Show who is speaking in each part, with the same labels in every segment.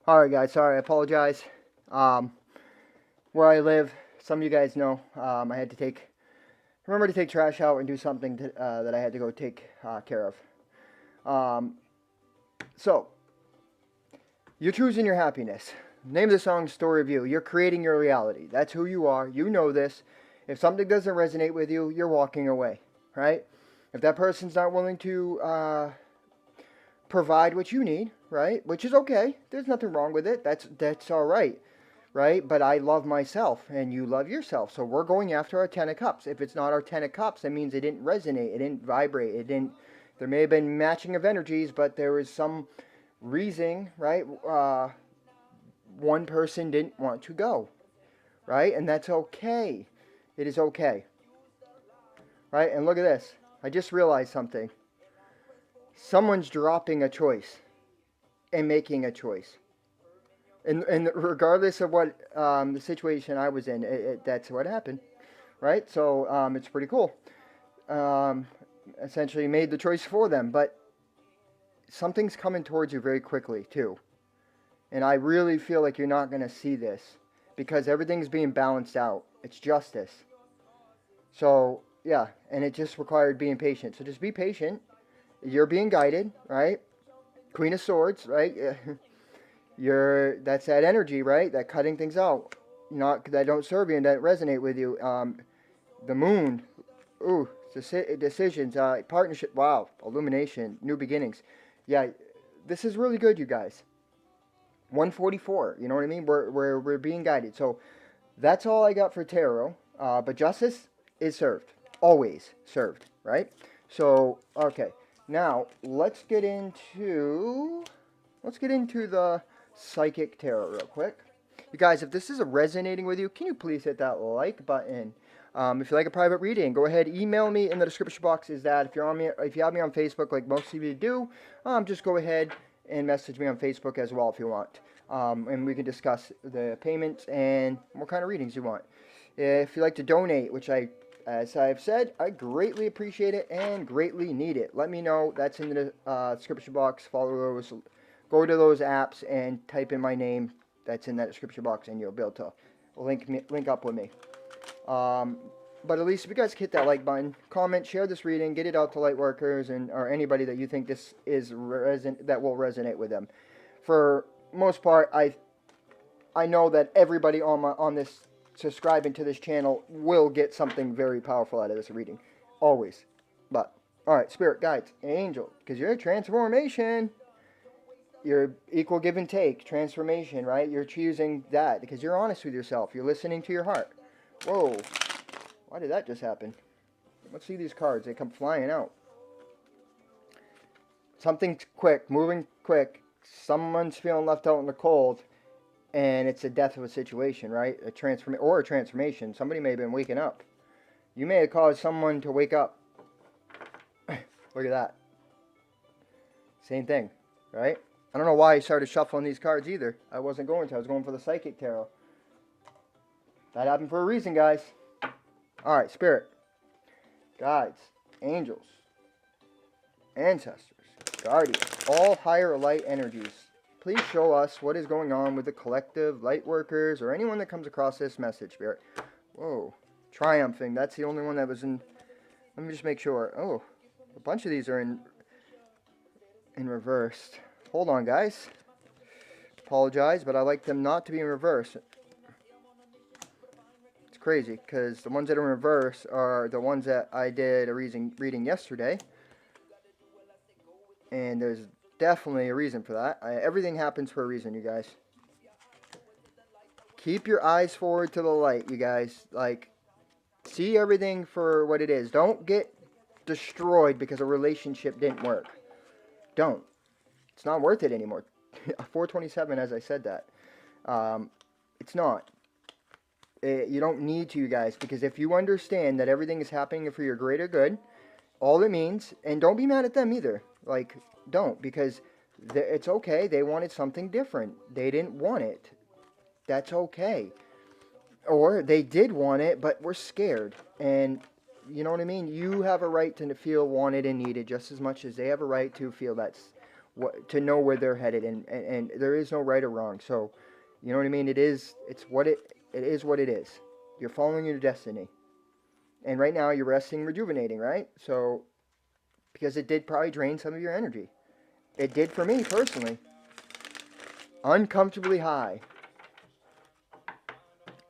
Speaker 1: Alright guys, sorry, I apologize. Where I live, some of you guys know, I had to remember to take trash out and do something that I had to go take care of. So, you're choosing your happiness. Name of the song, Story of You. You're creating your reality. That's who you are. You know this. If something doesn't resonate with you, you're walking away, right? If that person's not willing to provide what you need, right? Which is okay. There's nothing wrong with it. That's all right, right? But I love myself, and you love yourself. So we're going after our Ten of Cups. If it's not our Ten of Cups, that means it didn't resonate. It didn't vibrate. It didn't. There may have been matching of energies, but there was some reason, right? One person didn't want to go, right? And that's okay. It is okay, right? And look at this. I just realized something. Someone's dropping a choice and making a choice. And regardless of what the situation I was in, that's what happened, right? So it's pretty cool. Essentially made the choice for them, but something's coming towards you very quickly too. And I really feel like you're not going to see this because everything's being balanced out. It's justice. So yeah, and it just required being patient. So just be patient. You're being guided, right? Queen of Swords, right? That's that energy, right? That cutting things out, not that don't serve you and that resonate with you. The Moon, ooh, decisions, partnership. Wow, illumination, new beginnings. Yeah, this is really good, you guys. 144. You know what I mean? We're being guided. So that's all I got for tarot. But justice is served, always served, right? So okay. Now, let's get into the psychic tarot real quick. You guys, if this is resonating with you, can you please hit that like button? If you like a private reading, go ahead, email me in the description box. If you have me on Facebook, like most of you do, just go ahead and message me on Facebook as well if you want. And we can discuss the payments and what kind of readings you want. If you like to donate, as I've said, I greatly appreciate it and greatly need it. Let me know. That's in the description box. Follow those. Go to those apps and type in my name. That's in that description box, and you'll be able to link up with me. But at least if you guys hit that like button, comment, share this reading, get it out to Lightworkers or anybody that you think this is that will resonate with them. For most part, I know that everybody on this subscribing to this channel will get something very powerful out of this reading. Always. But, alright, spirit guides, angel, because you're a transformation. You're equal give and take, transformation, right? You're choosing that because you're honest with yourself. You're listening to your heart. Whoa. Why did that just happen? Let's see these cards. They come flying out. Something quick, moving quick. Someone's feeling left out in the cold. And it's a death of a situation, right? A transformation. Somebody may have been waking up. You may have caused someone to wake up. Look at that. Same thing, right? I don't know why I started shuffling these cards either. I wasn't going to. I was going for the psychic tarot. That happened for a reason, guys. Alright, spirit, guides, angels, ancestors, guardians, all higher light energies. Please show us what is going on with the collective, Lightworkers, or anyone that comes across this message, Spirit. Whoa. Triumphing. That's the only one that was in... Let me just make sure. Oh, a bunch of these are in reversed. Hold on, guys. Apologize, but I like them not to be in reverse. It's crazy, because the ones that are in reverse are the ones that I did a reading yesterday. And there's definitely a reason for that. Everything happens for a reason, you guys. Keep your eyes forward to the light, you guys. Like, see everything for what it is. Don't get destroyed because a relationship didn't work. Don't. It's not worth it anymore. 427, as I said that. It's not. You don't need to, you guys, because if you understand that everything is happening for your greater good, all it means, and don't be mad at them either. Like, don't, because it's okay. They wanted something different. They didn't want it. That's okay. Or they did want it, but were scared. And you know what I mean? You have a right to feel wanted and needed just as much as they have a right to feel that's to know where they're headed, and there is no right or wrong. So, you know what I mean? It is what it is what it is. You're following your destiny. And right now you're resting, rejuvenating, right? So, because it did probably drain some of your energy. It did for me personally. Uncomfortably High.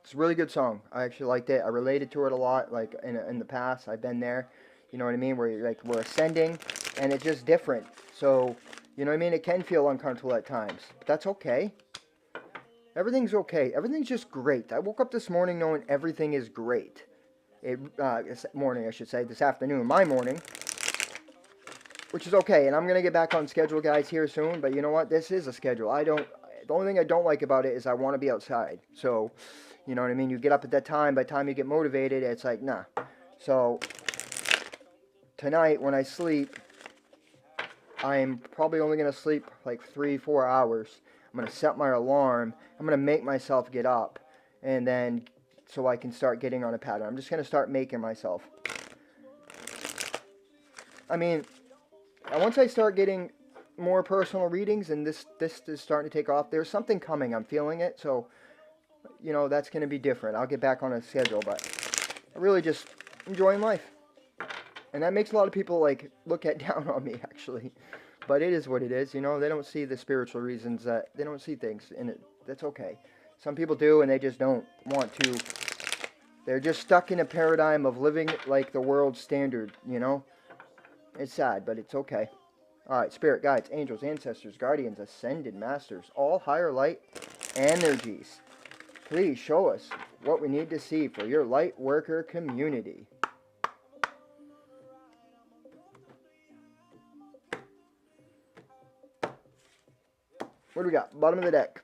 Speaker 1: It's a really good song. I actually liked it. I related to it a lot. Like in the past, I've been there. You know what I mean? Where you're like we're ascending, and it's just different. So, you know what I mean? It can feel uncomfortable at times, but that's okay. Everything's okay. Everything's just great. I woke up this morning knowing everything is great. This morning, I should say, this afternoon, my morning, which is okay. And I'm gonna get back on schedule, guys, here soon. But you know what? This is a schedule. The only thing I don't like about it is I want to be outside. So, you know what I mean? You get up at that time. By the time you get motivated, it's like, nah. So, tonight when I sleep, I'm probably only going to sleep like 3-4 hours. I'm going to set my alarm. I'm going to make myself get up. And then, so I can start getting on a pattern. I'm just going to start making myself. I mean, once I start getting more personal readings and this is starting to take off, there's something coming. I'm feeling it. So, you know, that's going to be different. I'll get back on a schedule, but I'm really just enjoying life. And that makes a lot of people like look down on me, actually. But it is what it is, you know. They don't see the spiritual reasons, that they don't see things, and that's okay. Some people do, and they just don't want to. They're just stuck in a paradigm of living like the world standard, you know. It's sad, but it's okay. All right, spirit guides, angels, ancestors, guardians, ascended masters, all higher light energies. Please show us what we need to see for your light worker community. What do we got? Bottom of the deck.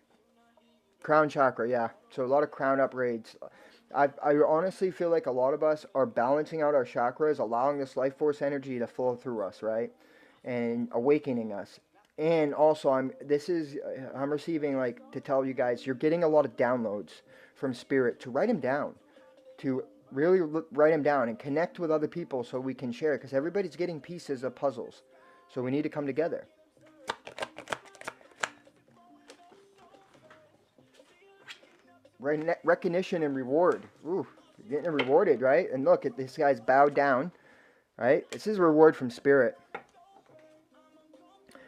Speaker 1: Crown chakra, yeah. So a lot of crown upgrades. I honestly feel like a lot of us are balancing out our chakras, allowing this life force energy to flow through us, right? And awakening us. And also, I'm receiving, like, to tell you guys, you're getting a lot of downloads from spirit to write them down. To really write them down and connect with other people so we can share. Because everybody's getting pieces of puzzles. So we need to come together. Recognition and reward. Ooh, you're getting rewarded, right? And look, this guy's bowed down, right? This is a reward from spirit.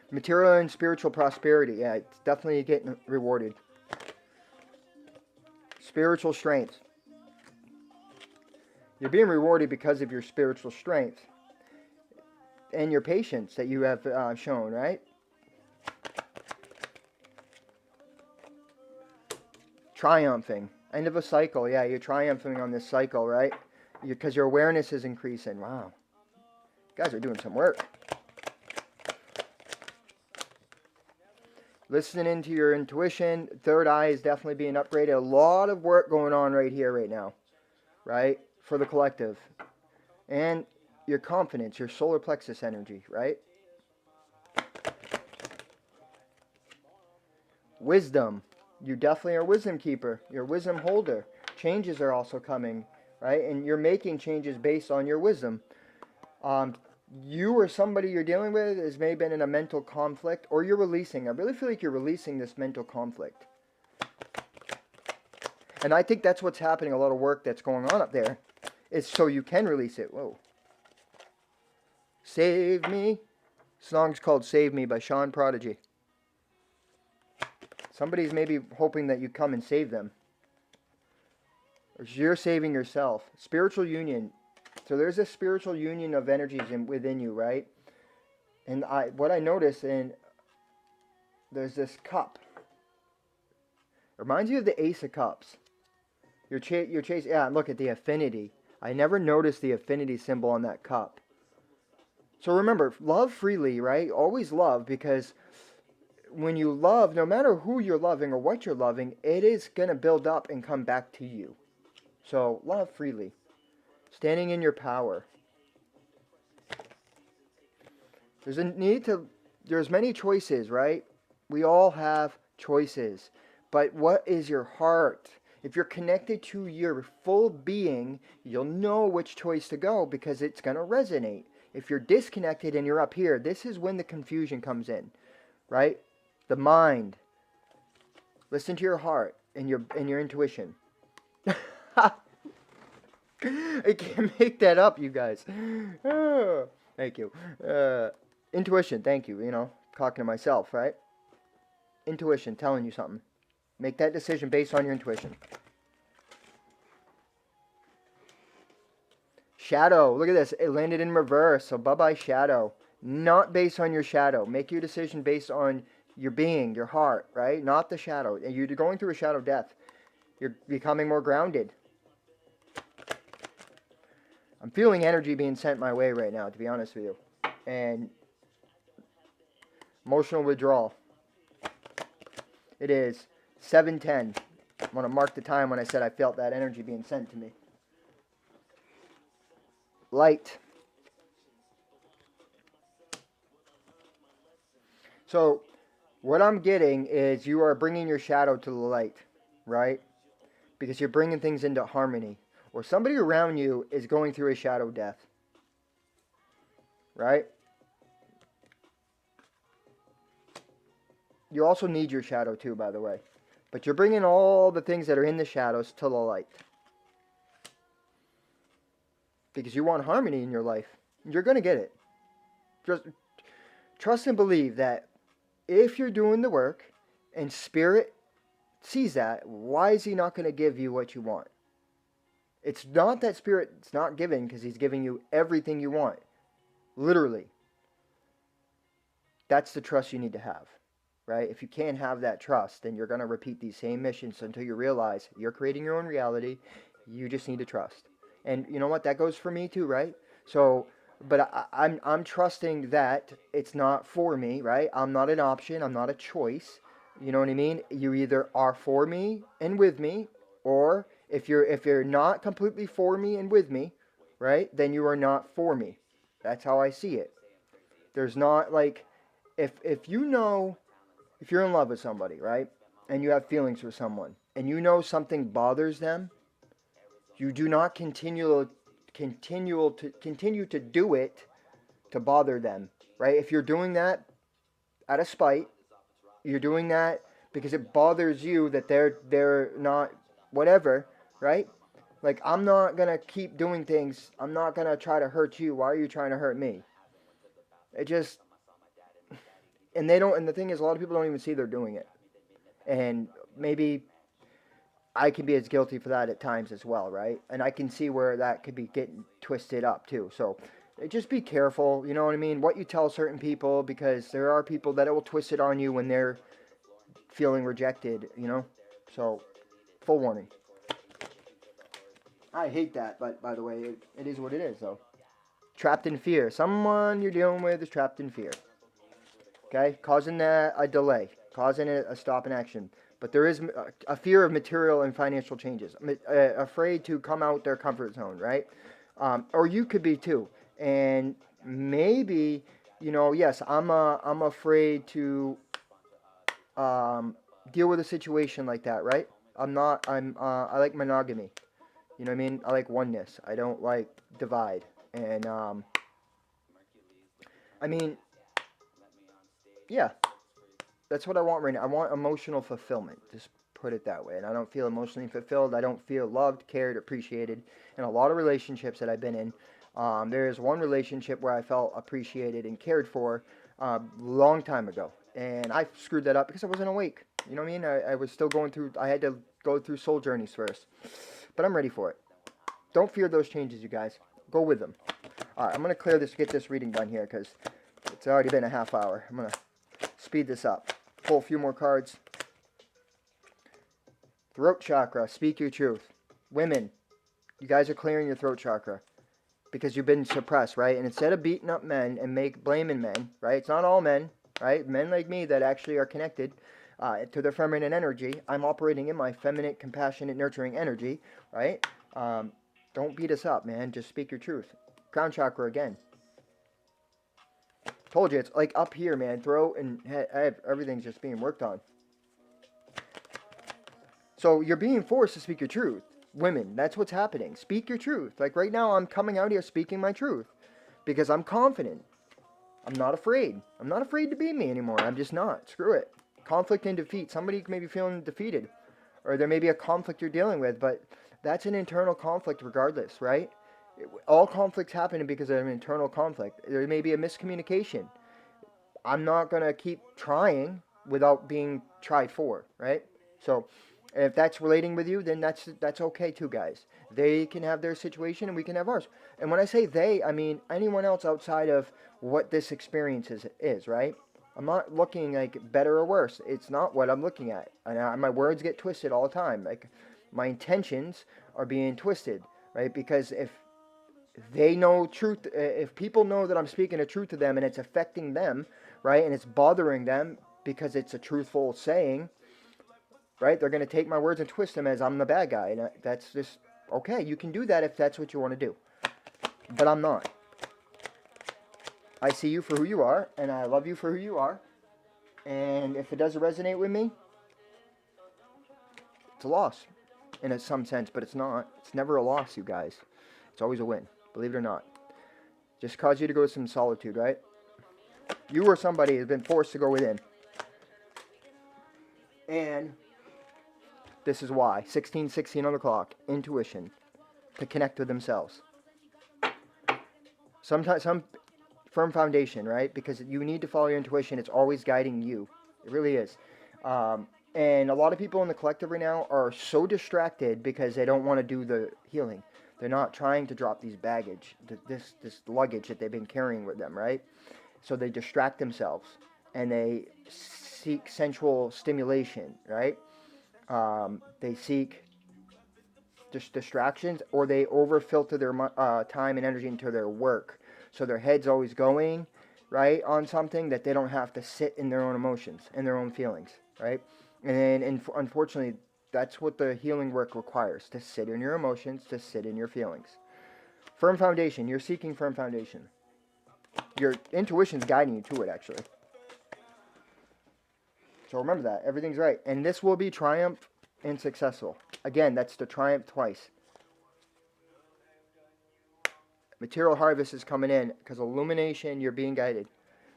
Speaker 1: Material and spiritual prosperity. Yeah, it's definitely getting rewarded. Spiritual strength. You're being rewarded because of your spiritual strength and your patience that you have shown, right? Triumphing. End of a cycle. Yeah, you're triumphing on this cycle, right? Because your awareness is increasing. Wow. You guys are doing some work. Listening to your intuition. Third eye is definitely being upgraded. A lot of work going on right here, right now. Right? For the collective. And your confidence, your solar plexus energy, right? Wisdom. You definitely are a wisdom keeper. You're a wisdom holder. Changes are also coming, right? And you're making changes based on your wisdom. You or somebody you're dealing with has maybe been in a mental conflict, or you're releasing. I really feel like you're releasing this mental conflict. And I think that's what's happening. A lot of work that's going on up there is so you can release it. Whoa. Save Me. Song's called Save Me by Sean Prodigy. Somebody's maybe hoping that you come and save them. Or you're saving yourself. Spiritual union. So there's a spiritual union of energies within you, right? And what I notice, there's this cup. It reminds you of the Ace of Cups. You're chasing. Yeah, look at the affinity. I never noticed the affinity symbol on that cup. So remember, love freely, right? Always love, because when you love, no matter who you're loving or what you're loving, it is going to build up and come back to you. So love freely. Standing in your power. There's many choices, right? We all have choices. But what is your heart? If you're connected to your full being, you'll know which choice to go because it's going to resonate. If you're disconnected and you're up here, this is when the confusion comes in. right? The mind. Listen to your heart and your intuition. I can't make that up, you guys. Oh, thank you. Intuition, thank you. Talking to myself, right? Intuition, telling you something. Make that decision based on your intuition. Shadow, look at this. It landed in reverse, so bye-bye shadow. Not based on your shadow. Make your decision based on your being, your heart, right? Not the shadow. You're going through a shadow death. You're becoming more grounded. I'm feeling energy being sent my way right now, to be honest with you. And emotional withdrawal. It is 7:10. I want to mark the time when I said I felt that energy being sent to me. Light. So, what I'm getting is you are bringing your shadow to the light, right? Because you're bringing things into harmony. Or somebody around you is going through a shadow death, right? You also need your shadow too, by the way. But you're bringing all the things that are in the shadows to the light. Because you want harmony in your life. You're going to get it. Just trust and believe that if you're doing the work and spirit sees that, why is he not going to give you what you want? It's not that spirit's not giving, because he's giving you everything you want. Literally. That's the trust you need to have, right? If you can't have that trust, then you're going to repeat these same missions until you realize you're creating your own reality. You just need to trust. And you know what? That goes for me too, right? So, but I'm trusting that it's not for me, right? I'm not an option. I'm not a choice. You know what I mean? You either are for me and with me, or if you're not completely for me and with me, right? Then you are not for me. That's how I see it. There's not like if you know if you're in love with somebody, right? And you have feelings for someone and you know something bothers them, you do not continue to do it to bother them, right? If you're doing that out of spite, you're doing that because it bothers you that they're not whatever, right? Like, I'm not going to keep doing things. I'm not going to try to hurt you. Why are you trying to hurt me? It just and they don't and the thing is a lot of people don't even see they're doing it. And maybe I can be as guilty for that at times as well, right? And I can see where that could be getting twisted up too. So just be careful, you know what I mean? What you tell certain people, because there are people that will twist it on you when they're feeling rejected, you know? So, full warning. I hate that, but by the way, it is what it is, though. Trapped in fear. Someone you're dealing with is trapped in fear. Okay? Causing a delay, causing a stop in action. But there is a fear of material and financial changes. Afraid to come out their comfort zone, right? Or you could be too. And maybe, yes, I'm afraid to deal with a situation like that, right? I like monogamy. You know what I mean? I like oneness. I don't like divide. And, I mean, yeah, that's what I want right now. I want emotional fulfillment. Just put it that way. And I don't feel emotionally fulfilled. I don't feel loved, cared, appreciated. In a lot of relationships that I've been in, there is one relationship where I felt appreciated and cared for a long time ago. And I screwed that up because I wasn't awake. You know what I mean? I was still going through, I had to go through soul journeys first. But I'm ready for it. Don't fear those changes, you guys. Go with them. All right, I'm going to clear this, get this reading done here because it's already been a half hour. I'm going to speed this up. Pull a few more cards. Throat chakra, speak your truth. Women, you guys are clearing your throat chakra because you've been suppressed, right? And instead of beating up men and blaming men, right? It's not all men, right? Men like me that actually are connected to their feminine energy. I'm operating in my feminine, compassionate, nurturing energy, right? Don't beat us up, man. Just speak your truth. Crown chakra again. Told you, it's like up here, man. Throat and head, everything's just being worked on. So you're being forced to speak your truth. Women, that's what's happening. Speak your truth. Like right now, I'm coming out here speaking my truth because I'm confident. I'm not afraid. I'm not afraid to be me anymore. I'm just not. Screw it. Conflict and defeat. Somebody may be feeling defeated, or there may be a conflict you're dealing with, but that's an internal conflict regardless, right? All conflicts happen because of an internal conflict. There may be a miscommunication. I'm not going to keep trying without being tried for, right? So if that's relating with you, then that's okay too, guys. They can have their situation and we can have ours. And when I say they, I mean anyone else outside of what this experience is, right? I'm not looking like better or worse. It's not what I'm looking at. And my words get twisted all the time. Like my intentions are being twisted, right? Because if they know truth, if people know that I'm speaking the truth to them and it's affecting them, right, and it's bothering them because it's a truthful saying, right, they're going to take my words and twist them as I'm the bad guy. And that's just, okay, you can do that if that's what you want to do. But I'm not. I see you for who you are, and I love you for who you are. And if it doesn't resonate with me, it's a loss in some sense, but it's not. It's never a loss, you guys. It's always a win, believe it or not. Just cause you to go to some solitude, right? You or somebody has been forced to go within. And this is why. 1616 on the clock. Intuition. To connect with themselves. Sometimes some firm foundation, right? Because you need to follow your intuition. It's always guiding you. It really is. And a lot of people in the collective right now are so distracted because they don't want to do the healing. They're not trying to drop these baggage, this luggage that they've been carrying with them, right? So they distract themselves and they seek sensual stimulation, right? They seek distractions, or they overfilter their time and energy into their work. So their head's always going, right, on something that they don't have to sit in their own emotions and their own feelings, right? And unfortunately, that's what the healing work requires, to sit in your emotions, to sit in your feelings. Firm foundation. You're seeking firm foundation. Your intuition's guiding you to it, actually. So remember that. Everything's right. And this will be triumph and successful. Again, that's the triumph twice. Material harvest is coming in because illumination, you're being guided.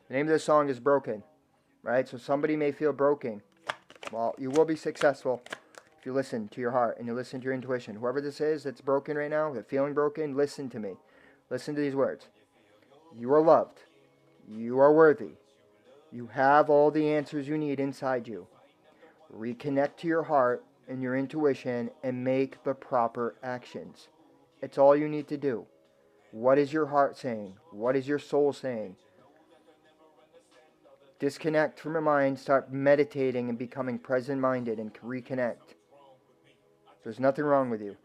Speaker 1: The name of this song is Broken, right? So somebody may feel broken. Well, you will be successful if you listen to your heart and you listen to your intuition. Whoever this is that's broken right now, that's feeling broken, listen to me. Listen to these words. You are loved. You are worthy. You have all the answers you need inside you. Reconnect to your heart and your intuition and make the proper actions. It's all you need to do. What is your heart saying? What is your soul saying? Disconnect from your mind, start meditating and becoming present-minded and reconnect. There's nothing wrong with you.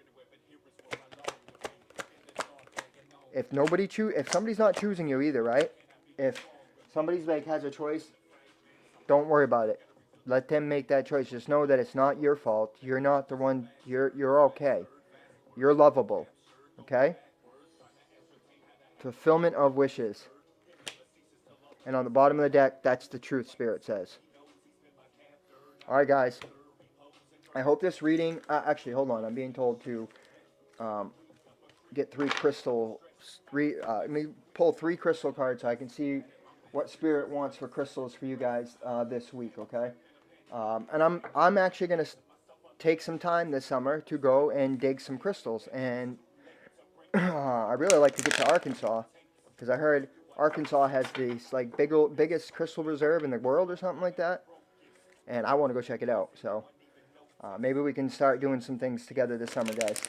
Speaker 1: If somebody's not choosing you either, right? If somebody's has a choice, don't worry about it. Let them make that choice. Just know that it's not your fault. You're not the one. You're okay. You're lovable. Okay? Fulfillment of wishes. And on the bottom of the deck, that's the truth, Spirit says. All right, guys. I hope this reading... actually, hold on. I'm being told to get 3 crystal... let me pull 3 crystal cards so I can see what Spirit wants for crystals for you guys this week, okay? And I'm actually going to take some time this summer to go and dig some crystals. And I really like to get to Arkansas because I heard Arkansas has this biggest crystal reserve in the world or something like that. And I want to go check it out. So maybe we can start doing some things together this summer, guys.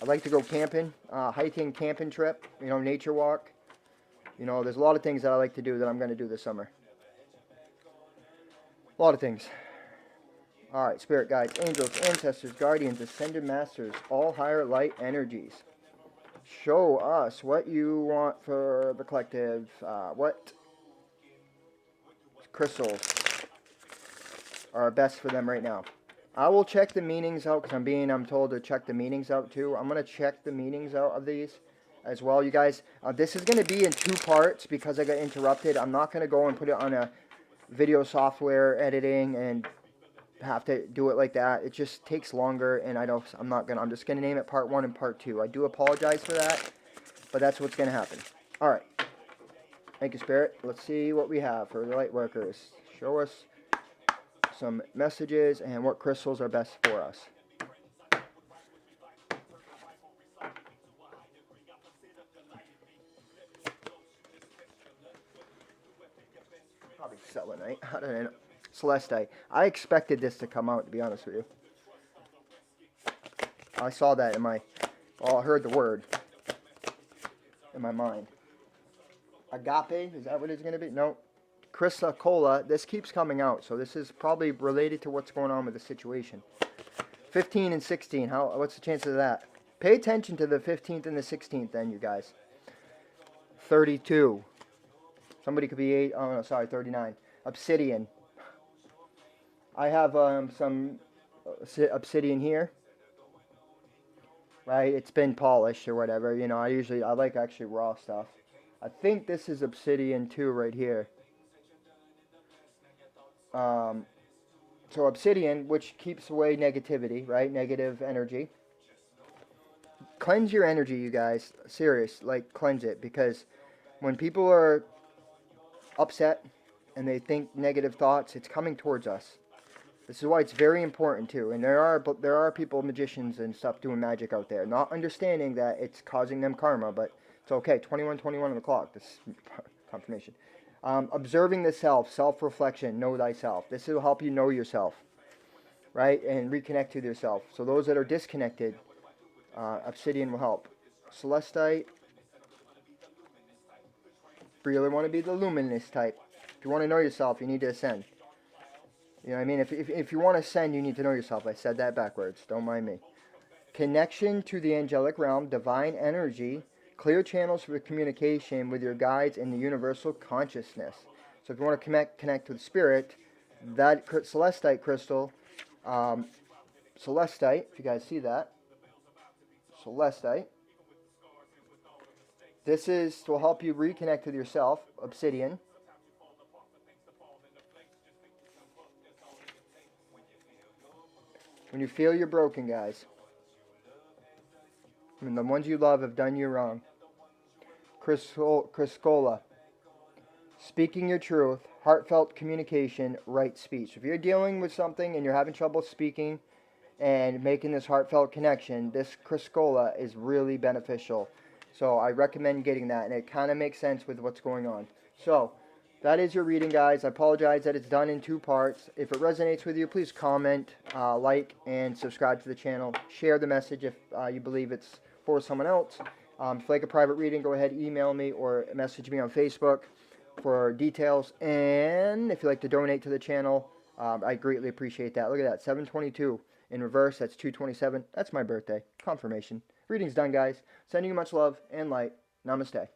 Speaker 1: I'd like to go camping, hiking, camping trip, nature walk. There's a lot of things that I like to do that I'm going to do this summer. A lot of things. All right, spirit guides, angels, ancestors, guardians, ascended masters, all higher light energies. Show us what you want for the collective. What crystals are best for them right now. I will check the meanings out because I'm told to check the meanings out too. I'm going to check the meanings out of these as well, you guys. This is going to be in 2 parts because I got interrupted. I'm not going to go and put it on a video software editing and have to do it like that. It just takes longer, and I'm just going to name it part 1 and part 2. I do apologize for that, but that's what's going to happen. All right. Thank you, Spirit. Let's see what we have for the Lightworkers. Show us some messages and what crystals are best for us. Probably selenite. I don't know. Celestite. I expected this to come out, to be honest with you. I saw that in my... Oh, I heard the word in my mind. Agape, is that what it's going to be? No. Chrysocolla, this keeps coming out, so this is probably related to what's going on with the situation. 15 and 16, what's the chance of that? Pay attention to the 15th and the 16th then, you guys. 32. Somebody could be 8, oh no, sorry, 39. Obsidian. I have some obsidian here. Right, it's been polished or whatever, you know, I like actually raw stuff. I think this is obsidian too right here. So obsidian, which keeps away negativity, right, negative energy. Cleanse your energy, you guys, serious, like cleanse it, because when people are upset and they think negative thoughts, it's coming towards us. This is why it's very important too. And there are people, magicians and stuff, doing magic out there, not understanding that it's causing them karma, but it's okay. 21:21 on the clock. This confirmation. Observing the self-reflection, know thyself. This will help you know yourself, right, and reconnect with yourself. So those that are disconnected, obsidian will help. Celestite. If you really want to be the luminous type, if you want to know yourself, you need to ascend. You know what I mean? If you want to ascend, you need to know yourself. I said that backwards. Don't mind me. Connection to the angelic realm, divine energy, clear channels for communication with your guides in the universal consciousness. So if you want to connect with spirit, that celestite crystal, celestite, if you guys see that, celestite. This will help you reconnect with yourself, obsidian. When you feel you're broken, guys, and the ones you love have done you wrong. Criscola. Speaking your truth, heartfelt communication, right speech. If you're dealing with something and you're having trouble speaking and making this heartfelt connection, this Criscola is really beneficial. So I recommend getting that, and it kind of makes sense with what's going on. So that is your reading, guys. I apologize that it's done in 2 parts. If it resonates with you, please comment, like, and subscribe to the channel. Share the message if you believe it's for someone else. If you like a private reading, go ahead, email me or message me on Facebook for details. And if you'd like to donate to the channel, I greatly appreciate that. Look at that, 722 in reverse. That's 227. That's my birthday. Confirmation. Reading's done, guys. Sending you much love and light. Namaste.